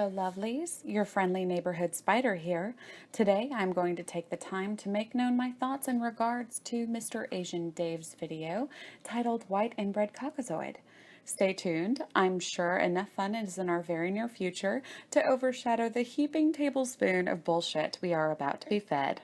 Hello, lovelies. Your friendly neighborhood spider here. Today, I'm going to take the time to make known my thoughts in regards to Mr. Asian Dave's video titled White Inbred Caucazoid. Stay tuned. I'm sure enough fun is in our very near future to overshadow the heaping tablespoon of bullshit we are about to be fed.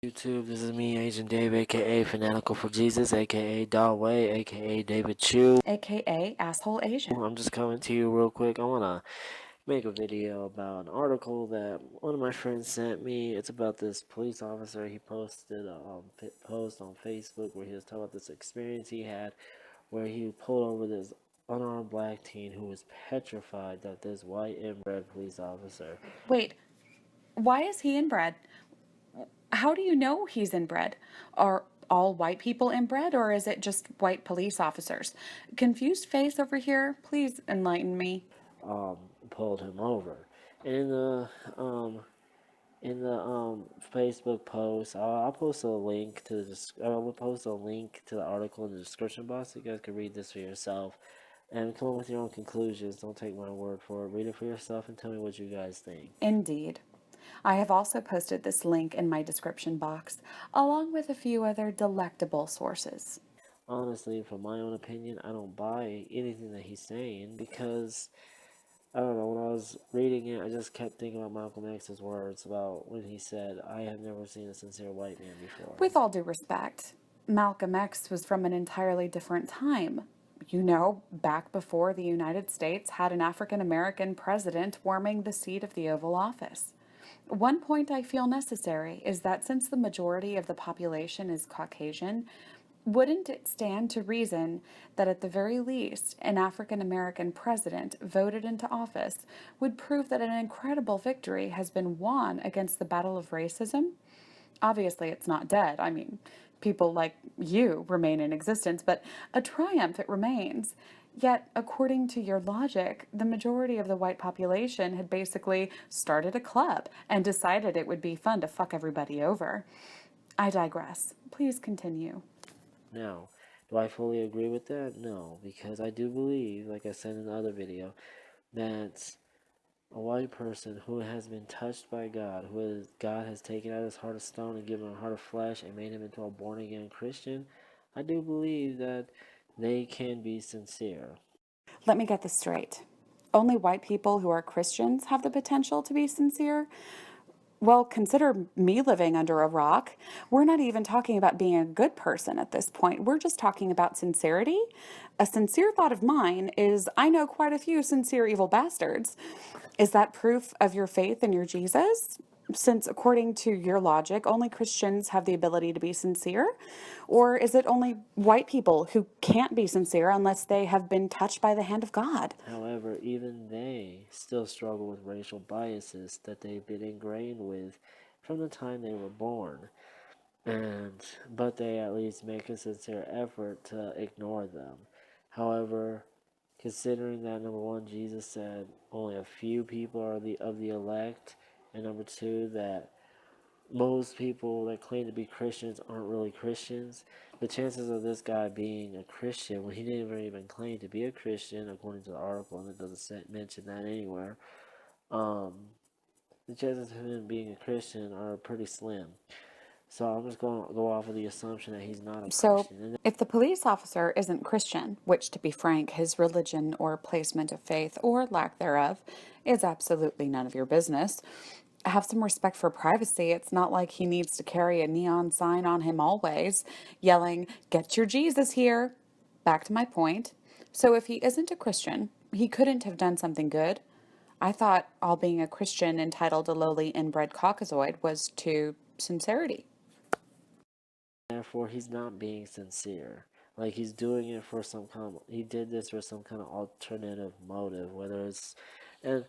YouTube, this is me, Asian Dave, aka Fanatical for Jesus, aka Dawei, aka David Chu. AKA Asshole Asian. I'm just coming to you real quick. I want to make a video about an article that one of my friends sent me. It's about this police officer. He posted a post on Facebook where he was talking about this experience he had where he pulled over this unarmed black teen who was petrified that this white inbred police officer. Wait, why is he inbred? How do you know he's inbred? Are all white people inbred, or is it just white police officers? Confused face over here, please enlighten me. Pulled him over. In the Facebook post, I'll post a link to the article in the description box so you guys can read this for yourself and come up with your own conclusions. Don't take my word for it. Read it for yourself and tell me what you guys think. Indeed. I have also posted this link in my description box, along with a few other delectable sources. Honestly, from my own opinion, I don't buy anything that he's saying because, I don't know, when I was reading it, I just kept thinking about Malcolm X's words about when he said, "I have never seen a sincere white man before." With all due respect, Malcolm X was from an entirely different time. You know, back before the United States had an African American president warming the seat of the Oval Office. One point I feel necessary is that since the majority of the population is Caucasian, wouldn't it stand to reason that at the very least an African American president voted into office would prove that an incredible victory has been won against the battle of racism? Obviously, it's not dead. I mean, people like you remain in existence, but a triumph it remains. Yet, according to your logic, the majority of the white population had basically started a club and decided it would be fun to fuck everybody over. I digress. Please continue. Now, do I fully agree with that? No, because I do believe, like I said in the other video, that a white person who has been touched by God, God has taken out his heart of stone and given him a heart of flesh and made him into a born-again Christian, I do believe that they can be sincere. Let me get this straight. Only white people who are Christians have the potential to be sincere? Well, consider me living under a rock. We're not even talking about being a good person at this point. We're just talking about sincerity. A sincere thought of mine is I know quite a few sincere evil bastards. Is that proof of your faith in your Jesus? Since, according to your logic, only Christians have the ability to be sincere? Or is it only white people who can't be sincere unless they have been touched by the hand of God? However, even they still struggle with racial biases that they've been ingrained with from the time they were born. But they at least make a sincere effort to ignore them. However, considering that number one, Jesus said only a few people are of the elect, and number two, that most people that claim to be Christians aren't really Christians, the chances of this guy being a Christian when he didn't even claim to be a Christian, according to the article, and it doesn't mention that anywhere, the chances of him being a Christian are pretty slim. So I'm just going to go off of the assumption that he's not a So, Christian. if the police officer isn't Christian, which to be frank, his religion or placement of faith or lack thereof is absolutely none of your business, have some respect for privacy. It's not like he needs to carry a neon sign on him always, yelling, "Get your Jesus here." Back to my point. So, if he isn't a Christian, he couldn't have done something good. I thought all being a Christian entitled a lowly inbred Caucazoid was to sincerity. Therefore, he's not being sincere. Like, he's doing it for he did this for some kind of alternative motive, whether it's, and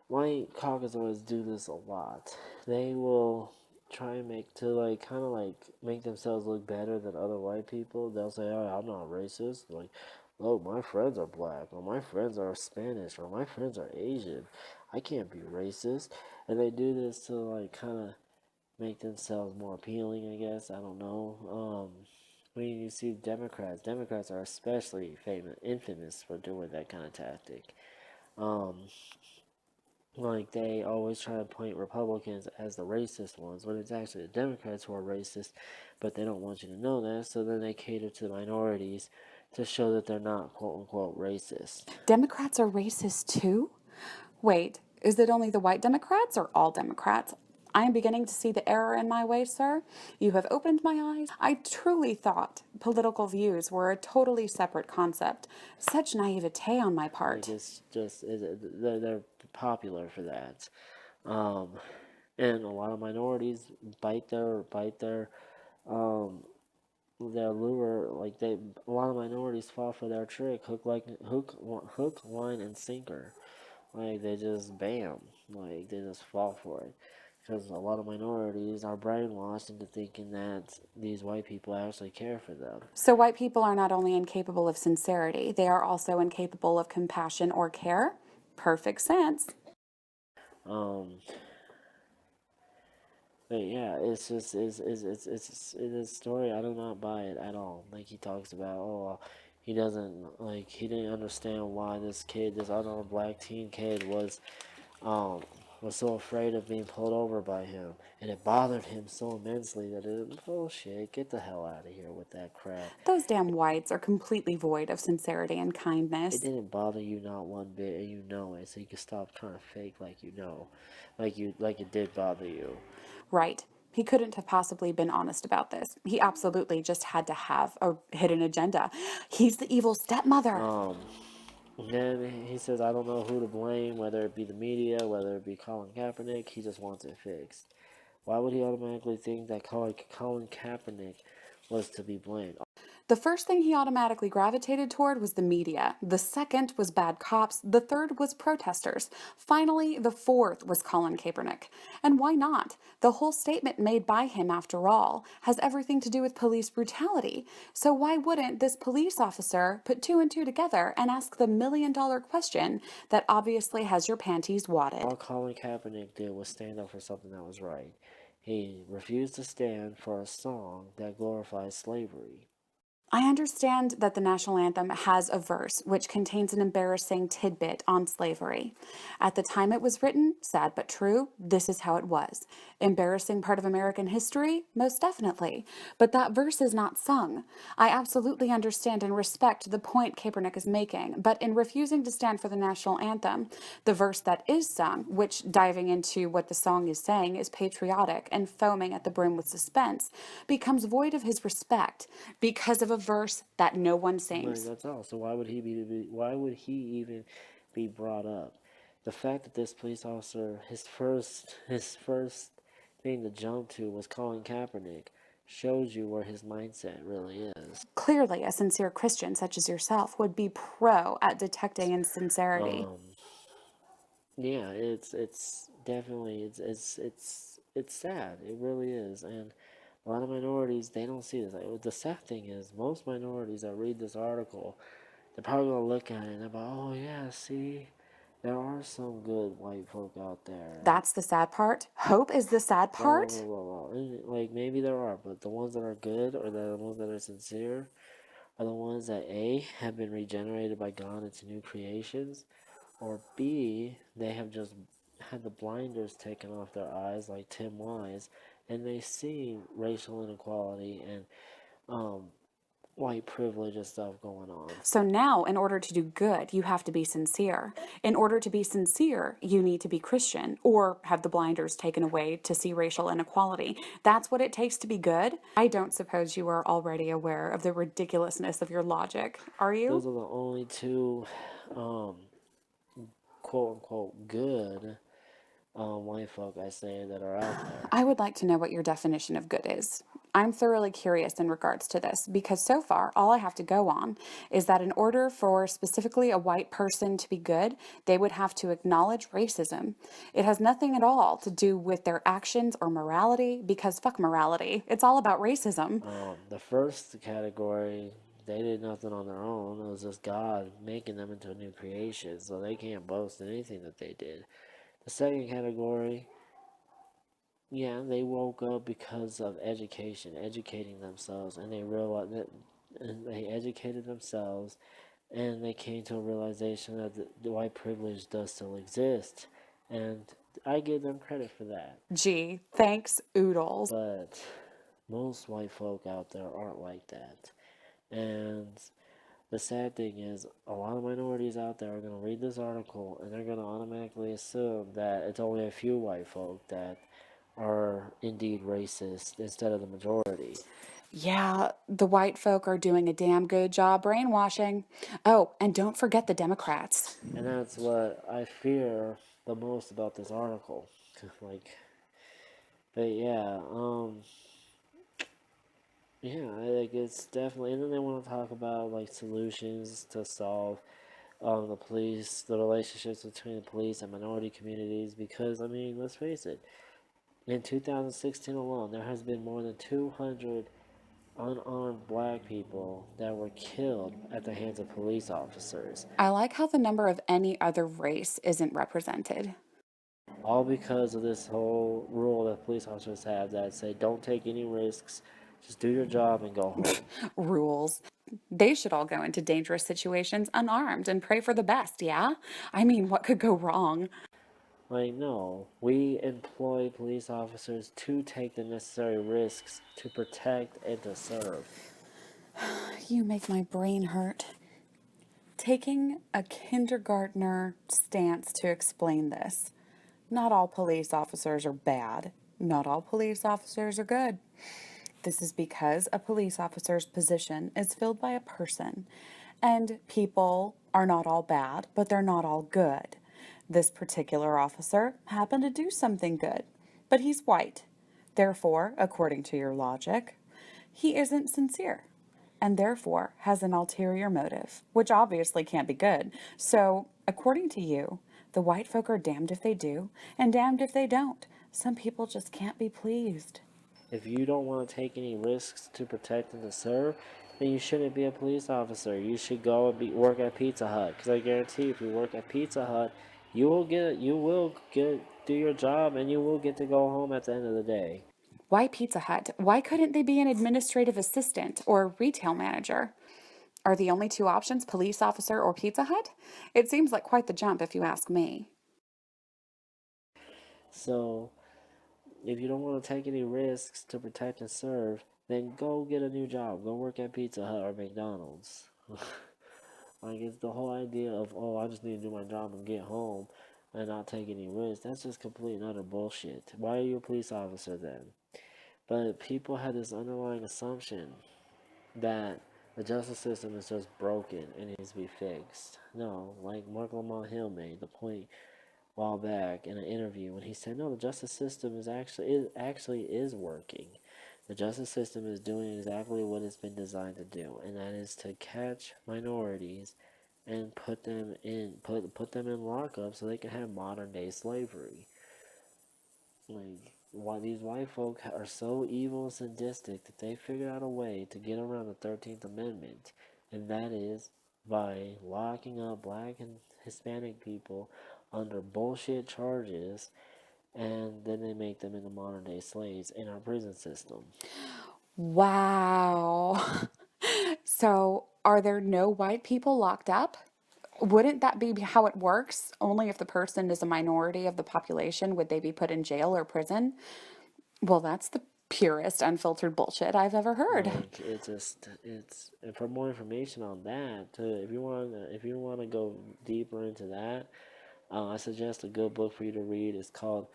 white Caucasoids do this a lot. They will try and make themselves look better than other white people. They'll say, "Oh, I'm not racist." Like, "Oh, my friends are black, or my friends are Spanish, or my friends are Asian. I can't be racist." And they do this to kind of make themselves more appealing, I guess. I don't know. When you see Democrats are especially infamous for doing that kind of tactic. Um, Like, they always try to point Republicans as the racist ones, when it's actually the Democrats who are racist, but they don't want you to know that, so then they cater to the minorities to show that they're not quote-unquote racist. Democrats are racist too? Wait, is it only the white Democrats or all Democrats? I am beginning to see the error in my way, sir. You have opened my eyes. I truly thought political views were a totally separate concept. Such naivete on my Like, part. it's just, they're popular for that. And a lot of minorities um, their lure, like a lot of minorities fall for their trick, hook, line, and sinker. Like, they just bam, like they just fall for it, because a lot of minorities are brainwashed into thinking that these white people actually care for them. So, white people are not only incapable of sincerity, they are also incapable of compassion or care? Perfect sense. Um, but yeah, it's just it's a story. I do not buy it at all. Like, he talks about, oh, he didn't understand why this other black teen kid um was so afraid of being pulled over by him, and it bothered him so immensely that bullshit. Get the hell out of here with that crap. Those damn whites are completely void of sincerity and It kindness. didn't bother you not one bit, and you know it, so you can stop trying to fake like you know, like it did bother you. Right. He couldn't have possibly been honest about this. He absolutely just had to have a hidden agenda. He's the evil stepmother. Um, then he says, I don't know who to blame, whether it be the media, whether it be Colin Kaepernick. He just wants it fixed. Why would he automatically think that Colin Kaepernick was to be blamed? The first thing he automatically gravitated toward was the media. The second was bad cops. The third was protesters. Finally, the fourth was Colin Kaepernick. And why not? The whole statement made by him, after all, has everything to do with police brutality. So why wouldn't this police officer put two and two together and ask the $1 million question that obviously has your panties wadded? All Colin Kaepernick did was stand up for something that was right. He refused to stand for a song that glorifies slavery. I understand that the national anthem has a verse which contains an embarrassing tidbit on slavery. At the time it was written, sad but true, this is how it was. Embarrassing part of American history? Most definitely. But that verse is not sung. I absolutely understand and respect the point Kaepernick is making, but in refusing to stand for the national anthem, the verse that is sung, which diving into what the song is saying is patriotic and foaming at the brim with suspense, becomes void of his respect because of a verse that no one Like, sings. that's all. So why would he be? Why would he even be brought up? The fact that this police officer, his first thing to jump to was Colin Kaepernick, shows you where his mindset really is. Clearly, a sincere Christian such as yourself would be pro at detecting insincerity. Um, yeah, it's definitely it's sad. It really is, and a lot of minorities, they don't see this. Like, the sad thing is, most minorities that read this article, they're probably gonna look at it and they're like, oh yeah, see, there are some good white folk out there. That's the sad part. Hope is the sad Well, part. like, maybe there are, but the ones that are good, or the ones that are sincere, are the ones that A, have been regenerated by God into new creations, or B, they have just had the blinders taken off their eyes, like Tim Wise, and they see racial inequality and um, white privilege and stuff going on. So now, in order to do good, you have to be sincere. In order to be sincere, you need to be Christian or have the blinders taken away to see racial inequality. That's what it takes to be good. I don't suppose you are already aware of the ridiculousness of your logic, are you? Those are the only two, um, quote unquote, good white folk, I say, that are out there. I would like to know what your definition of good is. I'm thoroughly curious in regards to this because so far all I have to go on is that in order for specifically a white person to be good, they would have to acknowledge racism. It has nothing at all to do with their actions or morality because fuck morality. It's all about racism. The first category, they did nothing on their own. It was just God making them into a new creation, so they can't boast in anything that they did. The second category, yeah, they woke up because of education, educating themselves, and they realized that, and they educated themselves, and they came to a realization that the white privilege does still exist, And I give them credit for that. Gee, thanks, oodles. But most white folk out there aren't like that. And the sad thing is, a lot of minorities out there are going to read this article and they're going to automatically assume that it's only a few white folk that are indeed racist instead of the majority. Yeah, the white folk are doing a damn good job brainwashing. Oh, and don't forget the Democrats. And that's what I fear the most about this article. Like, but yeah, like it's definitely, and then they want to talk about like solutions to solve the police, the relationships between the police and minority communities. Because I mean, let's face it, in 2016 alone, there has been more than 200 unarmed black people that were killed at the hands of police officers. I like how the number of any other race isn't represented. All because of this whole rule that police officers have that say don't take any risks, just do your job and go home. Rules. They should all go into dangerous situations unarmed and pray for the best, yeah? I mean, what could go wrong? Like, no, we employ police officers to take the necessary risks to protect and to serve. You make my brain hurt. Taking a kindergartner stance to explain this. Not all police officers are bad. Not all police officers are good. This is because a police officer's position is filled by a person. And people are not all bad, but they're not all good. This particular officer happened to do something good, but he's white. Therefore, according to your logic, he isn't sincere and therefore has an ulterior motive, which obviously can't be good. So, according to you, the white folk are damned if they do and damned if they don't. Some people just can't be pleased. If you don't want to take any risks to protect and to serve, then you shouldn't be a police officer. You should go and work at Pizza Hut. Because I guarantee if you work at Pizza Hut, you will do your job and you will get to go home at the end of the day. Why Pizza Hut? Why couldn't they be an administrative assistant or retail manager? Are the only two options police officer or Pizza Hut? It seems like quite the jump if you ask me. So, if you don't want to take any risks to protect and serve, then go get a new job. Go work at Pizza Hut or McDonald's. Like, it's the whole idea of, oh, I just need to do my job and get home and not take any risks. That's just complete and utter bullshit. Why are you a police officer then? But people have this underlying assumption that the justice system is just broken and needs to be fixed. No, like Mark Lamont Hill made the point a while back in an interview when he said, no, the justice system is working. The justice system is doing exactly what it's been designed to do, and that is to catch minorities and put them in lockup so they can have modern day slavery. Like, why these white folk are so evil and sadistic that they figured out a way to get around the 13th Amendment, and that is by locking up black and Hispanic people under bullshit charges, and then they make them into modern day slaves in our prison system. Wow. So, are there no white people locked up? Wouldn't that be how it works? Only if the person is a minority of the population would they be put in jail or prison? Well, that's the purest, unfiltered bullshit I've ever heard. Like, and for more information on that, if you want to go deeper into that, I suggest a good book for you to read. It's called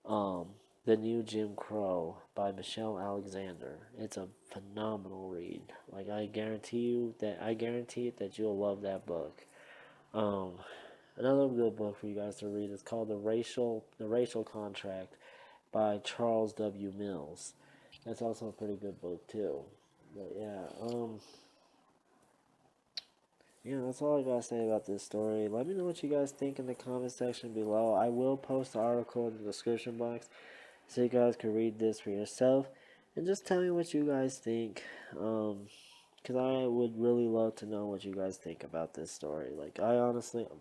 The New Jim Crow by Michelle Alexander. It's a phenomenal read. Like, I guarantee it that you'll love that book. Another good book for you guys to read is called The Racial Contract by Charles W. Mills. That's also a pretty good book too. But yeah, that's all I gotta say about this story. Let me know what you guys think in the comment section below. I will post the article in the description box so you guys can read this for yourself and just tell me what you guys think. Because I would really love to know what you guys think about this story. Like,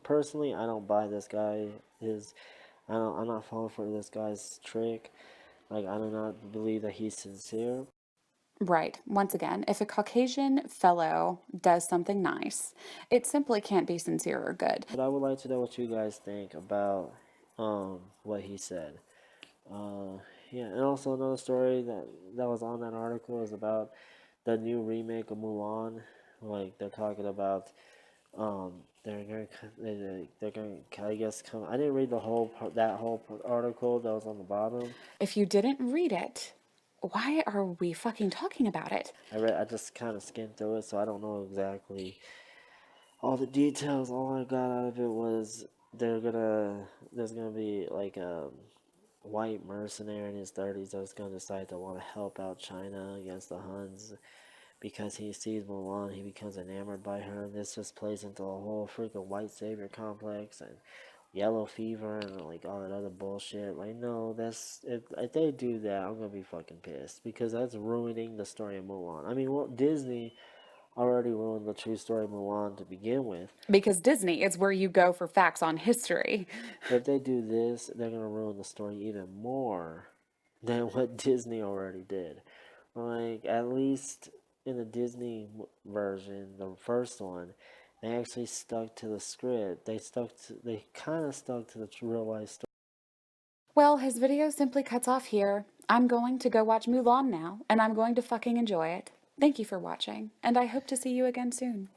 personally, I don't buy this guy. I'm not falling for this guy's trick. Like, I do not believe that he's sincere. Right. Once again, if a Caucasian fellow does something nice, it simply can't be sincere or good. But I would like to know what you guys think about what he said. Yeah, and also another story that was on that article is about the new remake of Mulan. Like they're talking about, they're going to, I guess, come. I didn't read the whole article that was on the bottom. If you didn't read it, why are we fucking talking about it? I just kind of skimmed through it, so I don't know exactly all the details. All I got out of it was there's gonna be like a white mercenary in his 30s that's gonna decide to want to help out China against the Huns because he sees Mulan, he becomes enamored by her, and this just plays into a whole freaking white savior complex and yellow fever and like all that other bullshit. Like, no, if they do that, I'm gonna be fucking pissed because that's ruining the story of Mulan. I mean, well, Disney already ruined the true story of Mulan to begin with. Because Disney is where you go for facts on history. But if they do this, they're gonna ruin the story even more than what Disney already did. Like, at least in the Disney version, the first one, they actually stuck to the script. They kind of stuck to the real life story. Well, his video simply cuts off here. I'm going to go watch Mulan now, and I'm going to fucking enjoy it. Thank you for watching, and I hope to see you again soon.